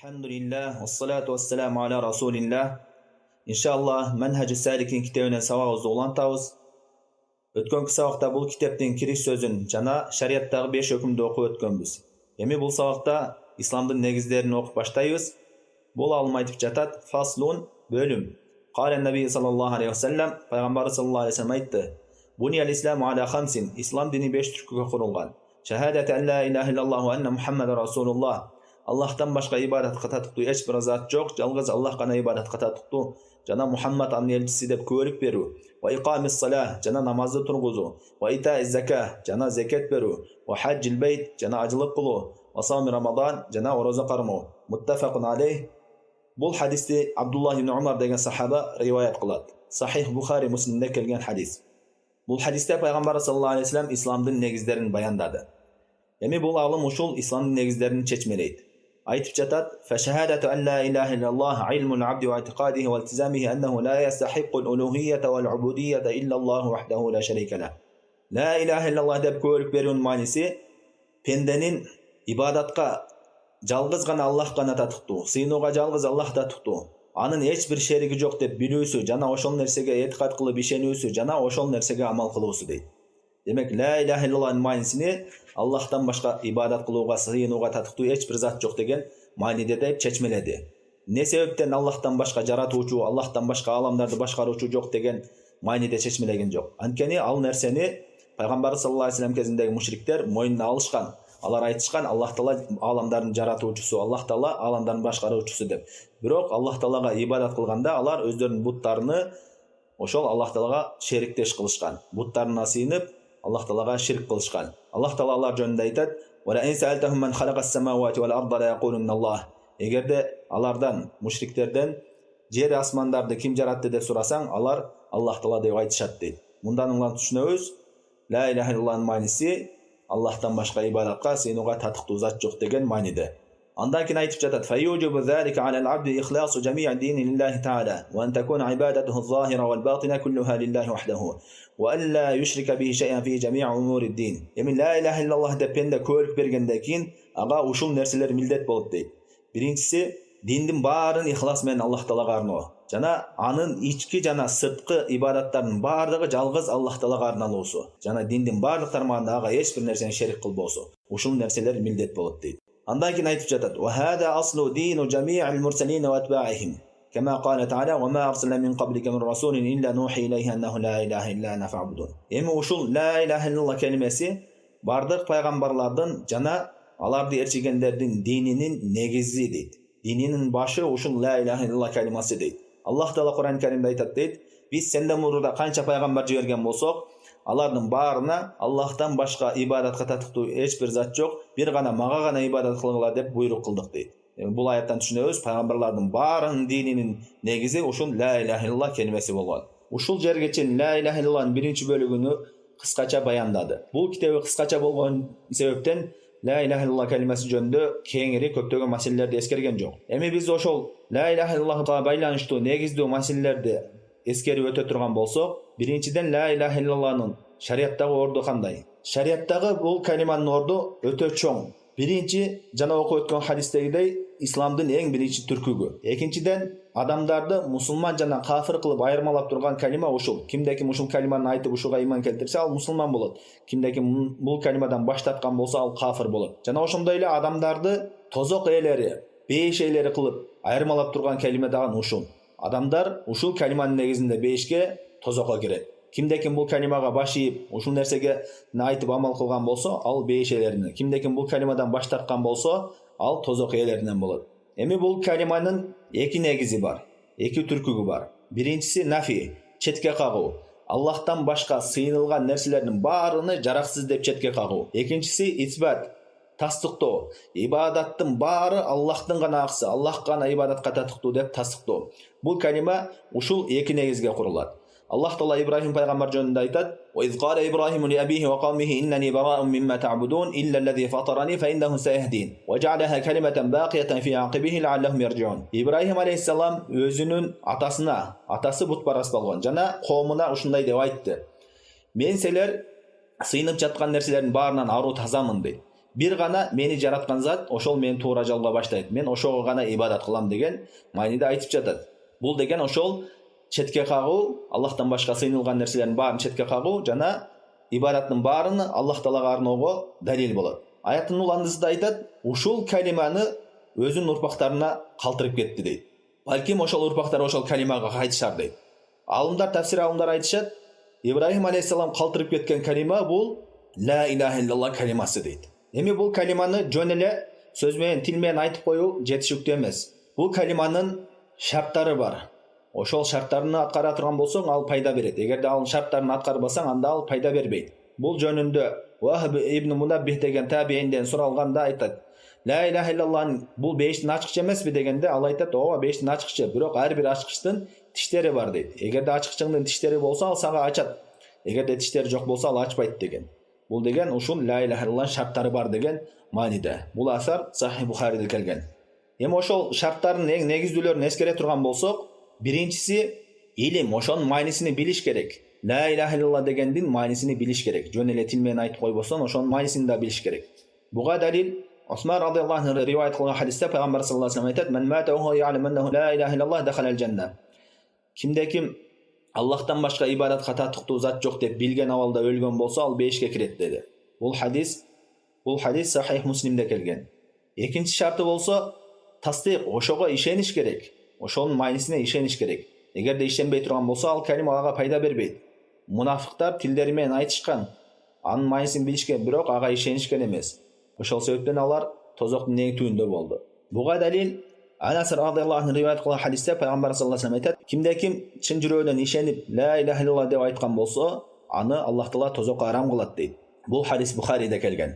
Elhamdülillah, wassalatu wassalamu ala rasulillah. İnşallah Menhec-i Salikin kitabına sabağızda olantabız. Ötkönkü sabaqta бұл китептің кiriş sözün жана шариаттагы 5 өкүмдү окуп өткөнбүз. Эми бұл сабакта исламдын негиздерин окуп баштайбыз. Бұл алым айтып жатат: фаслун, бөлүм. Кала наби саллаллаху алейхи вассалам, пайгамбар саллаллаху алейхи вассалам айтты: Buniyal İslamu ala хамсин, ислам дини 5 түркүгө курулган. Шахадату ан ла илаха иллаллаху ва анна Мухаммадар расулуллах. Аллахтан башка ибадатка татыктуу эч бир зат жок, жалгыз Аллах гана ибадатка татыктуу. Жана Мухаммад анын элчиси деп күбөлүк берүү. Ва иқамис салах, жана намазды тургузуу. Ва итаиз закah, жана закат берүү. Ва хаджил бейт, жана ажылык кылуу. Ва сауми рамадан, жана ороза кармоо. Muttafaqun алейх. Бул хадисти Абдуллах ибн Умар деген сахаба риваят кылат. Сахих Бухари Муслимде келген хадис. Бул хадисте пайгамбар саллаллаху алейхи вассалам исламдын негиздерин баяндады. Эми бул алым ушул исламдын негиздерин чечмелейт. Айтып жатат: فشهادة أن لا إله إلا الله علم العبد واعتقاده والتزامه أنه لا يستحق الألوهية والعبودية إلا الله وحده لا شريك له. لا إله إلا الله деп көрүп берүүнүн мааниси пенденин ибадатка жалгыз гана Аллах гана татыктуу, сыйынууга жалгыз Аллах татыктуу, анын эч бир шериги жок деп билүүсү жана ошол нерсеге этикад кылып ишенүүсү жана ошол нерсеге амал кылуусу дейт. Демек, ла иляха иллаллахтын маанисини Аллахтан башка ибадат кылууга, сыйынууга татыктуу эч бир зат жок деген мааниде деп чечмеледи. Не себептен Аллахтан башка жаратуучу, Аллахтан башка аламдарды башкаруучу жок деген мааниде чечмелеген жок. Анткени ал нерсени пайгамбар саллаллаху алейхи вассалам кезиндеги мушриктер мойнуна алышкан. Алар айтышкан: Аллах Таала аламдардын жаратуучусу, Аллах Таала аламдардын башкаруучусу деп. Бирок Аллах Таалага ибадат кылганда алар өздөрүнүн буттарыны ошол Аллах Таалага шериктеш кылышкан. Буттарына сыйынып Аллах Таалага ширк кылышкан. Аллах Таала алар жөнүндө айтат: "Ва ин саалтахум ман халакас самавати вал арда ла якулунна Аллах." Эгерде алардан, мушриктерден жер асмандарды ким жаратты деп сурасаң, алар Аллах Таала деп айтышат дейт. Мындан улам түшүнөбүз: ла иляха иллаллахтын мааниси Аллахтан башка ибадатка, сыйынууга татыктуу зат жок деген мааниде. Андан кийин айтып жатат: "Фаюджибу залика алал абди ихласу жамиъ дини лиллахи таала, ва ан такуна ибадатуху az-zahira wal batina kulluha lillahi wahdahu, wa an la yushrika bihi shay'an fi jami'i umuri ad-din." Эми ла иляха иллаллах деп пенде көрүп бергенден кийин ага ушул нерселер милдет болот дейт. Биринчиси, диндин баарын ихлас менен Аллах Таалага арноо. Жана анын ички жана сырткы ибадаттардын баардыгы жалгыз Аллах Таалага арналуусу. Жана диндин баардык тармагында ага эч бир нерсени шерик кылбоосу. Ушул нерселер милдет болот дейт. Андан кийин айтып жатат: "Ва хада аслу дину жами'ил мурсалин ва атба'ихим. Кама кала та'ala: "Ва ма арсална мин qablika min rasulin illa nuhi ilayhi annahu la ilaha illa ana fa'budun." Эми ушул ла иляха иллаллах келимеси бардык пайгамбарлардын жана аларды ээрчигендердин дининин негизи дейт. Дининин башы ушул ла иляха иллаллах калимасы дейт. Аллах Таала Кур'ан Каримде айтат дейт: "Биз сенден мурда канча пайгамбар жиберген болсок, алардын баарына Аллахтан башка ибадатка татыктуу эч бир зат жок, бир гана мага гана ибадат кылгыла деп буйрук кылдык" дейт. Бул аяттан түшүнөбүз, пайгамбарлардын баарынын дининин негизи ушул ла иляха иллаллах келимеси болгон. Ушул жерге чейин ла иляха иллаллахтын биринчи бөлүгүнү кыскача баяндады. Бул китеби кыскача болгон себептен ла иляха иллаллах келимеси жөнүндө кеңири көптөгөн маселелерди эскерген жок. Эми биз ошол ла иляха иллаллахка байланыштуу негиздүү маселелерди эскерип өтө турган болсок, биринчиден ла иляха иллаллахтын шариаттагы орду кандай? Шариаттагы бул калиманын орду өтө чоң. Биринчи, жана окуп өткөн хадистегидей, исламдын эң биринчи түркүгү. Экинчиден, адамдарды мусулман жана кафир кылып айырмалап турган калима ушул. Кимде ким ушул калиманы айтып ушуга иман келтирсе, ал мусулман болот. Кимде ким бул калимадан баш тарткан болсо, ал кафир болот. Жана ошондой эле адамдарды тозок ээлери, бейиш ээлери кылып айырмалап турган калима дагы ушул. Адамдар ушул калиманын негизинде бейишке, тозокко кирет. Кимде ким бул калимага баш ийип, ушул нерсеге айтып амал кылган болсо, ал бейиш ээлеринен. Кимде ким бул калимадан баш тарткан болсо, ал тозок ээлеринен болот. Эми бул калиманын эки негизи бар, эки түркүгү бар. Биринчиси нафи, четке кагуу. Аллахтан башка сыйынылган нерселердин баарыны жараксыз деп четке кагуу. Экинчиси исбат, тастыктоо. Ибадаттын баары Аллахтын гана акысы, Аллах гана ибадатка татыктуу деп тастыктоо. Бул калима ушул эки негизге курулат. Аллах Таала Ибрахим пайгамбар жөнүндө айтат: "Ва из кала Ибрахиму ли абихи ва кавмихи иннани бараун мимма та'будун илля аллази фатарани фа иннаху сайяхдин ва жa'alaha калиматан бaqiyatan fi aqibиhi la'allahum yarji'un." Ибрахим алейхиссалам өзүнүн атасына, атасы бутпарас болгон жана коомуна ушундай деп айтты: "Мен силер сыйынып жаткан нерселердин баарынан аруу тазамын" дейт. Бир гана мени жараткан зат, ошол мени туура жолго баштайт. Мен ошого гана ибадат кылам деген мааниде айтып жатат. Бул деген ошол четке кагуу, Аллахтан башка сыйынылган нерселердин баарын четке кагуу жана ибадаттын баарын Аллах Таалага арноого далил болот. Аяттын уландысында айтат, ушул калиманы өзүнүн урпактарына калтырып кетти дейт. Балким ошол урпактар ошол калимага кайтышар дейт. Алымдар, тафсир алымдар айтышат, Ибрахим алейхиссалам калтырып кеткен калима бул ла илаха иллаллах калимасы дейт. Эми бул калиманы жөн эле сөз менен, тил менен айтып коюу жетишиктүү эмес. Бул калиманын шарттары бар. Ошол шарттарын аткара турган болсоң, ал пайда берет. Эгерде ал шарттарын аткарбасаң, анда ал пайда бербейт. Бул жөнүндө Вахб ибн Мунаббих деген табиинден суралганда айтат, ла илаха иллаллах бул бейиштин ачкычы эмеспи дегенде, ал айтат, ооба бейиштин ачкычы, бирок ар бир ачкычтын тиштери бар дейт. Эгерде ачкычыңдын тиштери болсо, ал сага ачат. Эгерде тиштери жок болсо, ал ачпайт деген. Бул деген ушул ла илаха иллаллах шарттары бар деген мааниде. Бул асар Сахих Бухариде келген. Эми ошол шарттардын эң негиздүүлөрүн эскере турган болсок, биринчиси илим, ошонун маанисин билиш керек. Ла илаха иллаллах дегендин маанисин билиш керек. Жөн эле тил менен айтып койбостон, ошонун маанисин да билиш керек. Буга далил Осман радиаллаху анху риваят кылган хадисте пайгамбар саллаллаху алейхи ва саллям айтат, "Мен мата ва я'лам аннаху ла илаха иллаллах дахалал жанна." Кимде ким Аллахтан башка ибадатка татыктуу зат жок деп билген абалда өлгөн болсо, ал бейишке кирет деди. Бул хадис Сахих Муслимде келген. Экинчи шарты болсо тасдиq, ошого ишениш керек. Ошонун маанисине ишениш керек. Эгерде ишенбей турган болсо, ал калима ага пайда бербейт. Мунафыктар тилдери менен айтышкан, анын маанисин билишкен, бирок ага ишенишкен эмес. Ошол себептен алар тозоктун эң түбүндө болду. Буга далил Анас радиаллаху анху риваят кылган хадисте пайгамбар саллаллаху алейхи ва саллям айтат, кимде ким чын жүрөгүнөн ишенип ла илаха иллаллах деп айткан болсо, аны Аллах Таала тозокко арам кылат дейт. Бул хадис Бухариде келген.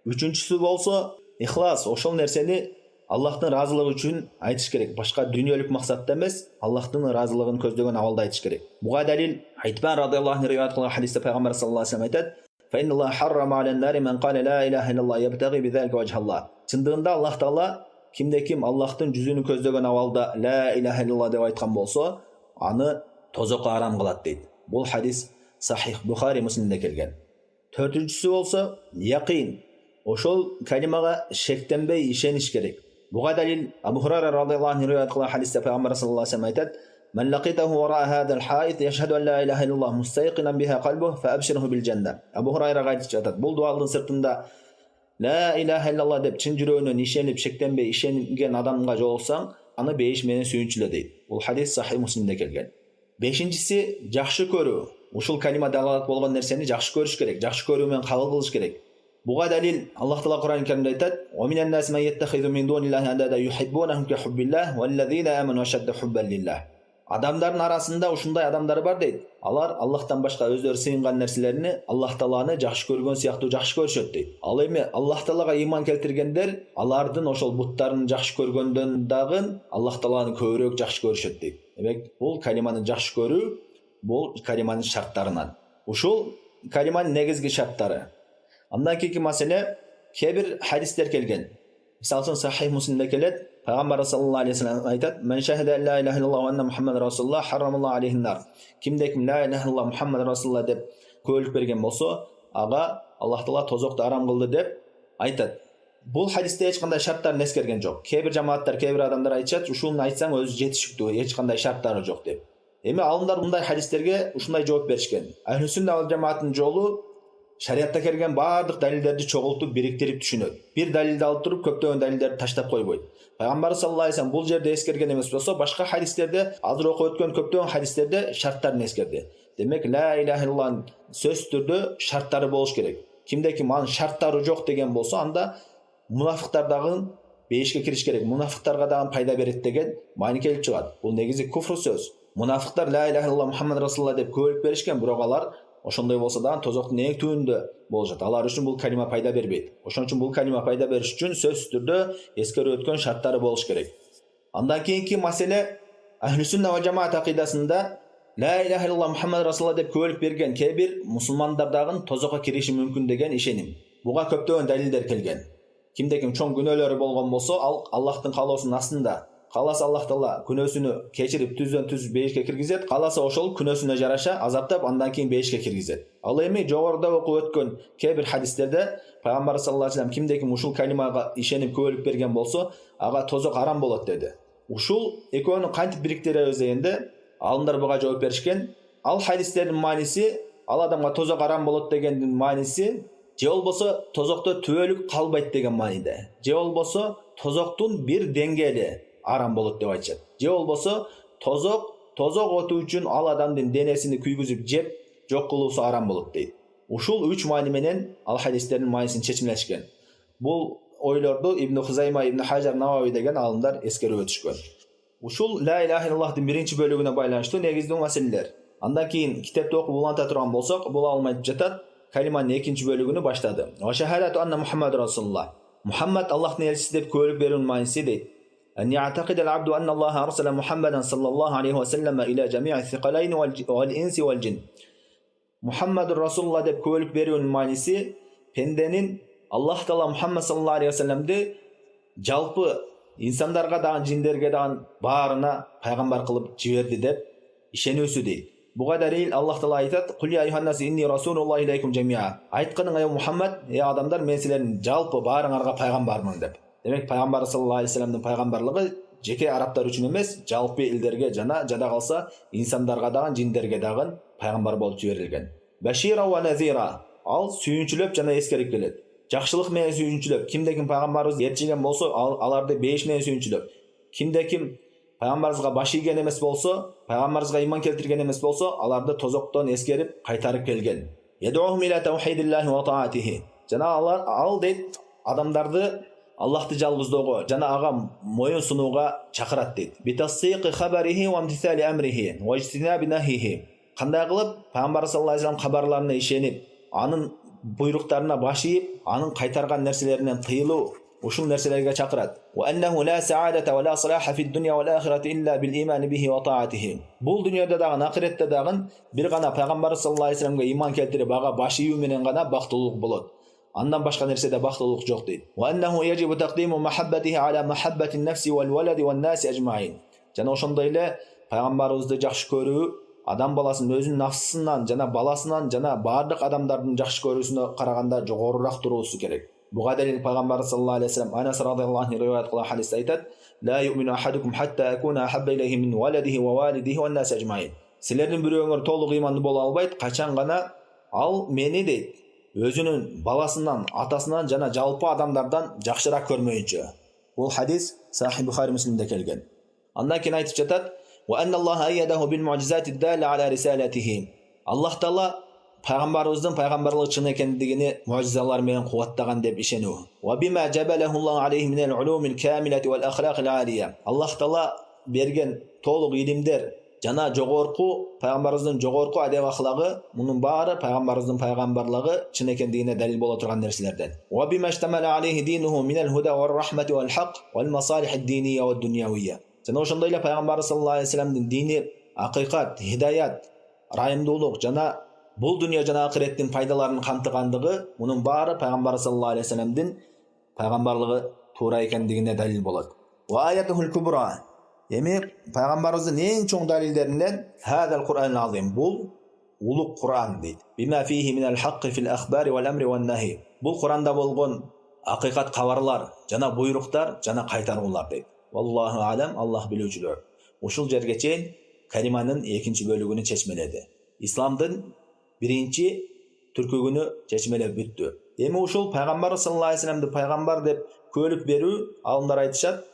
Үчүнчүсү болсо ихлас, ошол нерсени Аллахтын разылыгы үчүн айтыш керек. Башка дүйнөлүк максатта эмес, Аллахтын разылыгын көздөгөн абалда айтыш керек. Буга далил Айтбан радиаллаху анху риваят кылган хадисте пайгамбар саллаллаху алейхи ва саллям айтат, "Фа инналлаха харрама алан нари ман кала ла илаха иллаллах ябтаги бидалика вajhallah." Чындыгында Аллах Таала кимде ким Аллахтын жүзүнү көздөгөн абалда ла илаха иллаллах деп айткан болсо, аны тозокко арам кылат дейт. Бул хадис Сахих Бухари Муслимде келген. Төртүнчүсү болсо яқин. Ошол калимага шектенбей ишениш керек. Буга далил Абу Хурайра радиаллаху анху риваят кылган хадисте пайгамбар саллаллаху алейхи ва саллям айтат, "Ман лақитаху вара хадал хаит яшхаду ан ла илаха иллаллах мустайқинан биха қалбуху фа абширху бил жанна." Абу Хурайра айтып жатат, бул дуалдын сыртында ла илаха иллаллах деп чын жүрөгүнөн ишенип, шектенбей ишенген адамга жолуксаң, аны бейиш менен сүйүнчүлө дейт. Бул хадис Сахих Муслимде келген. Бешинчиси жакшы көрүү. Ушул калима далалат болгон нерсени жакшы көрүш керек, жакшы көрүү менен кабыл кылыш керек. Буга далил Аллах Таала Кур'ан Каримде айтат, "Ва минан наси ман яттахизу мин дуниллахи андада юхиббунахум ка хуббилlah валлазина аману ашадда хуббан лилlah." Адамдардын арасында ушундай адамдар бар дейт. Алар Аллахтан башка өздөрү сыйынган нерселерни Аллах Тааланы жакшы көргөн сыяктуу жакшы көрүшөт дейт. Ал эми Аллах Таалага ыйман келтиргендер алардын ошол буттарын жакшы көргөндөн дагы Аллах Тааланы көбүрөөк жакшы көрүшөт дейт. Демек, бул калиманы жакшы көрүү, бул калиманын шарттарынан. Ушул калиманын негизги шарттары. Андан кийинки маселе, кээ бир хадистер келген. Мисалы үчүн Сахих Муслимде келет, пайгамбар саллаллаху алейхи ва саллям айтат, "Мен шахида ла илаха иллаллах ва анна Мухаммад расулуллах харрамаллаху алейхин нар." Кимде ким ла илаха иллаллах Мухаммад расулуллах деп көөлүк берген болсо, ага Аллах Таала тозокту арам кылды деп айтат. Бул хадисте эч кандай шарттарын эскерген жок. Кээ бир жамааттар, кээ бир адамдар айтышат, ушуну айтсаң өзү жетишиктүү, эч кандай шарттары жок деп. Эми алымдар мындай хадистерге ушундай жооп беришкен. Ахли сүннат вал жамааттын жолу шариатта келген баардык далилдерди чогултуп, бириктирип түшүнөт. Бир далилди алып туруп, көптөгөн далилдерди таштап койбойт. Пайгамбар саллаллаху алейхи ва саллям бул жерде эскерген эмес болсо, башка хадистерде, азыр окуп өткөн көптөгөн хадистерде шарттарын эскерди. Демек, ла илаха иллаллах сөзсүз түрдө шарттары болуш керек. Кимде ким анын шарттары жок деген болсо, анда мунафыктар дагы бейишке кириш керек. Мунафыктарга дагы пайда берет деген маани келип чыгат. Бул негизи куфр сөз. Мунафыктар ла илаха иллаллах Мухаммад расулуллах деп көөлүк беришкен, бирок алар ошондой болсо дагы тозоктун эң түбүндө болушат. Алар үчүн бул калима пайда бербейт. Ошон үчүн бул калима пайда бериш үчүн сөзсүз түрдө эскерип өткөн шарттары болуш керек. Андан кийинки маселе, Ахли сүннат ва жамаат акыйдасында ла илаха иллаллах Мухаммад расулуллах деп көөлүк берген кээ бир мусулмандар дагы тозокко кириши мүмкүн деген ишеним. Буга көптөгөн далилдер келген. Кимде ким чоң күнөөлөрү болгон болсо, ал Аллахтын каалоосунун астында Қаласа Аллах Тағала күнөөсүнү кечирип түздөн түз бейишке киргизет, қаласа ошол күнөөсүнө жараша азаптап андан кийин бейишке киргизет. Ал эми жогоруда окуп өткөн кээ бир хадистерде пайгамбар саллаллаху алейхи вассалам кимде ким ушул калимага ишенип күбөлүк берген болсо, ага тозок арам болот деди. Ушул экөөнү кантип бириктиребиз дегенде, алымдар буга жооп беришкен. Ал хадистердин мааниси, ал адамга тозок арам болот дегендин мааниси, же болбосо тозокто түбөлүк калбайт деген мааниде. Же болбосо тозоктун бир деңгээли арам болот деп айтышат. Же болбосо тозок отуу үчүн ал адамдын денесини күйгүзүп жеп жок кылуусу арам болот дейт. Ушул үч маани менен ал хадистердин маанисин чечимлешкен. Бул ойлорду Ибн Хузайма, Ибн Хажар, Навави деген алымдар эскерип өтүшкөн. Ушул ла иляха иллаллахтын биринчи бөлүгүнө байланыштуу негиздүү маселелер. Андан кийин китепти окуп уланта турган болсок, бул алым айтып жатат, калиманын экинчи бөлүгүнө баштады. Ва шахадату анна Мухаммад расулуллах. Мухаммад Аллахтын элчиси деп күбөлүк берүүнүн мааниси дейт. أن يعتقد العبد أن الله أرسل محمدا صلى الله عليه وسلم إلى جميع الثقلين والإنس والجن. محمد رسول الله деп күбөлүк берүүнүн мааниси, пенденин Аллах Таала Мухаммад саллаллаху алейхи вассаламды жалпы инсандарга дагы жиндерге дагы баарына пайгамбар кылып жиберди деп ишенүүсү дейт. Буга далил Аллах Таала айтат: "Кул я айюханнас инни расулуллахи илейкум жамиа." Айтканың ey Мухаммад, ey адамдар, мен силердин жалпы баарыңарга пайгамбармын деп. Демек пайгамбар саллаллаху алейхи вассаламдын пайгамбарлыгы жеке арабтар үчүн эмес, жалпы элдерге жана жада калса инсандарга дагы жиндерге дагы пайгамбар болуп жиберилген. Башира ва назира, ал сүйүнчүлөп жана эскерип келет. Жакшылык менен сүйүнчүлөп, кимде ким пайгамбарыбыз ертишкен болсо, аларды бейиш менен сүйүнчүлөп. Кимде ким пайгамбарыбызга баш ийген эмес болсо, пайгамбарыбызга иман келтирген эмес болсо, аларды тозоктон эскерип кайтарып келген. Ядуухум иля таухидиллахи ва таатихи. Жана ал дейт адамдарды Аллахты жалгыздоого жана ага моюн сунууга чакырат дейт. Битасдиқи хабарихи ва имтисали амрихи ва ижтинаби нахихи. Кандай кылып пайгамбар саллаллаху алейхи вассалам кабарларына ишенип, анын буйруктарына баш ийип, анын кайтарган нерселеринен тыйылуу, ушул нерселерге чакырат. Ва аннаху ла саадата ва ла салаха фид дунья вал ахирати илля бил имани бихи ва таатихи. Бул дүйнөдө дагы, ахиретте дагы бир гана пайгамбар саллаллаху алейхи вассаламга иман келтирип, ага баш ийүү менен гана бактылуулук болот. Андан башка нерседе бактылуулук жок дейт. Ва аннаху яжибу тaqdimu mahabbatihi ala mahabbati an-nafsi wal waladi wan nasi ajma'in. Жана ошондой эле пайгамбарыбызды жакшы көрүү адам баласын өзүнүн нафсысынан жана баласынан жана баардык адамдардын жакшы көрүүсүнө караганда жогорураак туруусу керек. Буга далил пайгамбар саллаллаху алейхи вассалам Анас радhiyallahu anhu риваят кылган хадисте айтат: "Ла ю'мину ахадукум хатта акуна ахабба илейхи мин валидихи ва валидихи ван нас ажмаин." Силердин бирөөңөр толук ыймандуу боло албайт, качан гана ал мени дейт, өзүнүн баласынан, атасынан жана жалпы адамдардан жакшыраак көрмөйүнчө. Бул хадис Сахih Бухари Муслимде келген. Андан кийин айтып жатат: "Ва анналлаха айядаху бил муъжизати далла ала рисалатихи." Аллах Таала пайгамбарыбыздын пайгамбарлыгы чын экендигини муъжизалар менен кубаттаган деп ишенүү. "Ва бима жабалахуллаху алейхи минал улумил камилати вал ахлaqil алия." Аллах Таала берген толук илимдер жана жогорку пайгамбарыбыздын жогорку адеп ахлагы, мунун баары пайгамбарыбыздын пайгамбарлыгы чын экендигине далил боло турган нерселерден. "Ва бима штамала алейхи динуху минал худа вар рахмати вал хак вал масалих ад-динiyya ва дуньявiyya." Жана ошондой эле пайгамбар саллаллаху алейхи вассаламдын дини акыйкат, хидаят, райымдуулук жана бул дүйнө жана акыреттин пайдаларын камтыгандыгы, мунун баары пайгамбар саллаллаху алейхи вассаламдын пайгамбарлыгы туура экендигине далил болот. "Ва аятухул кубра." Эми пайгамбарыбыздын эң чоң далилдеринен хадал Кур'ан азим, бул улук Кур'ан дейт. "Бима фихи минал хакки фил ахбари вал амри ван нахи." Бул Кур'анда болгон акыйкат кабарлар жана буйруктар жана кайтаруулар дейт. Валлаху алам, Аллах билүүчүлөр. Ушул жерге чейин калиманын экинчи бөлүгүнү чечмеледи. Исламдын биринчи түркүгүнү чечмелеп бүттү. Эми ушул пайгамбар саллаллаху алейхи вассаламды пайгамбар деп күбөлүк берүү, алымдар айтышат,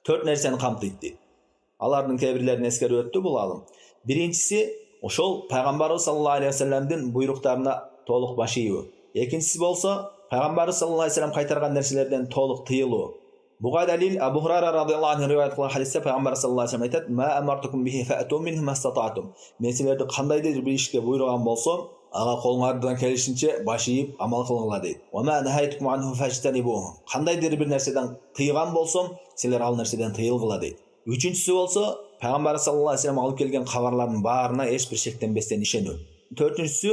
4 нерсени камтыйт дейт. Алардын кээ бирлерин эскерип өттү бул алым. Биринчиси ошол пайгамбар саллаллаху алейхи вассаламдын буйруктарына толук баш ийүү. Экинчиси болсо пайгамбар саллаллаху алейхи вассалам кайтарган нерселерден толук тыйылуу. Буга далил Абу Хурайра радhiyallahu anhu риваят кылган хадисте пайгамбар саллаллаху алейхи вассалам айтат: "Ма амартукум бихи фаату минху мастататум." Мен силерди кандайдыр бир ишке буйруган болсом, ага колуңардан келишинче баш ийип амал кылыңла дейт. "Ва ма нахайтукум анху фажтанибуху." Кандайдыр бир нерседен тыйган болсом, силер ал нерседен тыйылгыла дейт. Үчүнчүсү болсо пайгамбар саллаллаху алейхи вассалам алып келген кабарлардын баарына эч бир шектенбестен ишенүү. Төртүнчүсү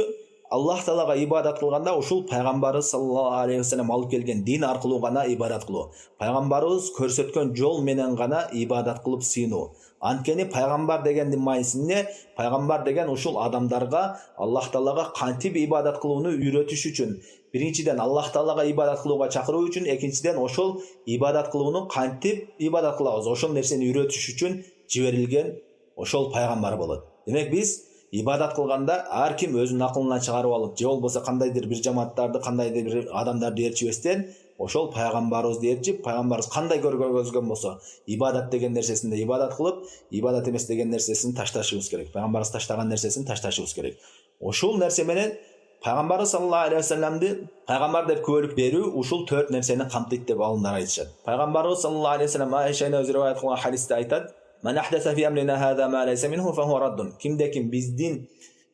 Аллах Таалага ибадат кылганда ушул пайгамбарыбыз саллаллаху алейхи вассалам алып келген дин аркылуу гана ибадат кылуу. Пайгамбарыбыз көрсөткөн жол менен гана ибадат кылып сыйынуу. Анткени пайгамбар дегендин мааниси эмне? Пайгамбар деген ушул адамдарга Аллах Таалага кантип ибадат кылууну үйрөтүш үчүн, биринчиден Аллах Таалага ибадат кылууга чакыруу үчүн, экинчиден ошол ибадат кылууну кантип ибадат кылабыз, ошол нерсени үйрөтүш үчүн жиберилген ошол пайгамбар болот. Демек биз ибадат кылганда ар ким өзүнүн акылынан чыгарып алып, же болбосо кандайдыр бир жамааттарды, кандайдыр бир адамдарды ээрчибестен, ошол пайгамбарыбызды ээрчип, пайгамбарыбыз кандай көргөзгөн болсо, ибадат деген нерсесинде ибадат кылып, ибадат эмес деген нерсесин ташташыбыз керек. Пайгамбарыбыз таштаган нерсесин ташташыбыз керек. Ушул нерсе менен пайгамбарыбыз саллаллаху алейхи вассаламды пайгамбар деп күбөлүк берүү ушул 4 нерсени камтыйт деп алымдар айтышат. Пайгамбарыбыз саллаллаху алейхи вассалам Айшаны өзү риваят кылган хадисте айтат: "Ман ахдаса фи амрина хаза ма лайса минху фахуа раддун." Кимде ким биздин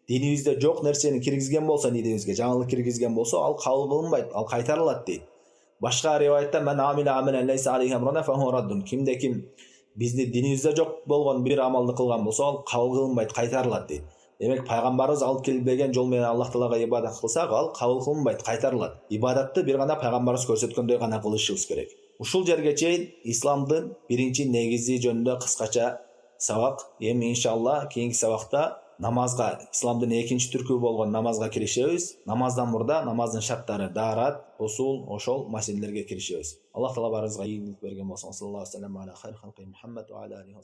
динибизде жок нерсени киргизген болсо, динибизге жаңылык киргизген болсо, ал кабыл кылынбайт, ал кайтарылат дейт. Башка риваятта "Ман амила амалан лайса алейхи амруна фахуа раддун." Кимде ким биздин динибизде жок болгон бир амалды кылган болсо, ал кабыл кылынбайт, кайтарылат дейт. Демек пайгамбарыбыз алып келбеген жол менен Аллах Таалага ибадат кылсак, ал кабыл кылынбайт, кайтарылат. Ибадатты бир гана пайгамбарыбыз көрсөткөндөй гана кылышыбыз керек. Ушул жерге чейин исламдын биринчи негизи жөнүндө кыскача сабак. Эми иншалла кийинки сабакта намазга, исламдын экинчи түркү болгон намазга киришебиз. Намаздан мурда намаздын шарттары, даарат, усул, ошол маселелерге киришебиз. Аллах Таала барыбызга ийгилик берген болсун. Саллаллаху алейхи ва салlam ала хайр халқи Мухаммад ва ала алейхи ва